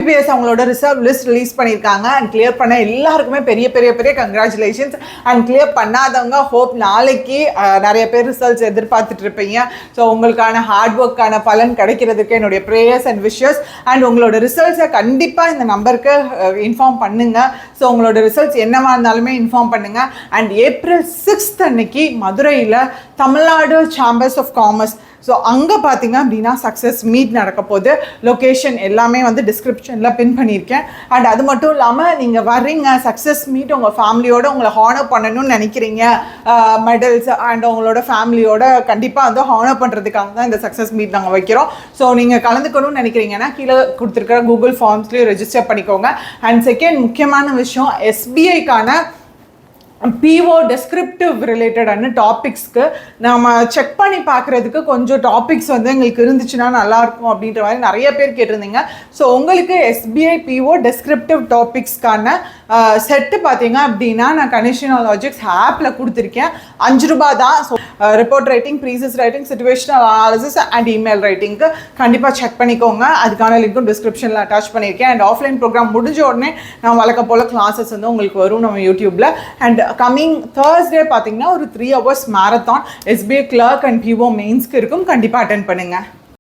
IPS அவங்களோட reserve list release பண்ணியிருக்காங்க and clear பண்ண எல்லாருக்குமே பெரிய பெரிய பெரிய கங்க்ராச்சுலேஷன்ஸ். அண்ட் கிளியர் பண்ணாதவங்க ஹோப் நாளைக்கு நிறைய பேர் ரிசல்ட்ஸ் எதிர்பார்த்துட்டு இருப்பீங்க. ஸோ உங்களுக்கான ஹார்ட் ஒர்க்கான பலன் கிடைக்கிறதுக்கு என்னுடைய ப்ரேயர்ஸ் அண்ட் விஷஸ். அண்ட் உங்களோட ரிசல்ட்ஸை கண்டிப்பாக இந்த நம்பருக்கு இன்ஃபார்ம் பண்ணுங்கள். ஸோ உங்களோட ரிசல்ட்ஸ் என்னவா இருந்தாலுமே இன்ஃபார்ம் பண்ணுங்கள். அண்ட் April 6th அன்னைக்கு மதுரையில் Tamil Nadu chambers of commerce, so அங்கே பார்த்தீங்க அப்படின்னா சக்ஸஸ் மீட் நடக்க போகுது. லொக்கேஷன் எல்லாமே வந்து டிஸ்கிரிப்ஷனில் பின் பண்ணியிருக்கேன். அண்ட் அது மட்டும் இல்லாமல் நீங்கள் வர்றீங்க சக்ஸஸ் மீட் உங்கள் ஃபேமிலியோட உங்களை ஹானர் பண்ணணும்னு நினைக்கிறீங்க, மெடல்ஸ் அண்ட் உங்களோட ஃபேமிலியோட கண்டிப்பாக வந்து ஹானர் பண்ணுறதுக்காக தான் இந்த சக்ஸஸ் மீட் நாங்கள் வைக்கிறோம். ஸோ நீங்கள் கலந்துக்கணும்னு நினைக்கிறீங்கன்னா கீழே கொடுத்துருக்கிற கூகுள் ஃபார்ம்ஸ்லேயும் ரெஜிஸ்டர் பண்ணிக்கோங்க. அண்ட் செகண்ட் முக்கியமான விஷயம், எஸ்பிஐக்கான பிஓ டெஸ்கிரிப்டிவ் ரிலேட்டடான டாபிக்ஸ்க்கு நம்ம செக் பண்ணி பார்க்குறதுக்கு கொஞ்சம் டாபிக்ஸ் வந்து எங்களுக்கு இருந்துச்சுன்னா நல்லாயிருக்கும் அப்படின்ற மாதிரி நிறைய பேர் கேட்டிருந்தீங்க. ஸோ உங்களுக்கு எஸ்பிஐ பிஓ டெஸ்கிரிப்டிவ் டாபிக்ஸ்க்கான செட்டு பார்த்தீங்க அப்படின்னா நான் கண்டிஷனல் லாஜிக்ஸ் ஆப்பில் கொடுத்துருக்கேன். 5 ரூபாய் தான். So report writing, precis writing, situational analysis and email ரைட்டிங்க்கு கண்டிப்பாக செக் பண்ணிக்கோங்க. அதுக்கான லிங்க்கும் டிஸ்கிரிப்ஷனில் அட்டாச் பண்ணியிருக்கேன். அண்ட் ஆஃப்லைன் ப்ரோக்ராம் முடிஞ்ச உடனே நான் வழக்க போல் கிளாஸஸ் வந்து உங்களுக்கு வரும் நம்ம யூடியூப்பில். அண்ட் கம்மிங் Thursday பார்த்தீங்கன்னா ஒரு 3 hours marathon SBI clerk and PO மெயின்ஸ்க்கு இருக்கும். கண்டிப்பாக அட்டென்ட் பண்ணுங்கள்.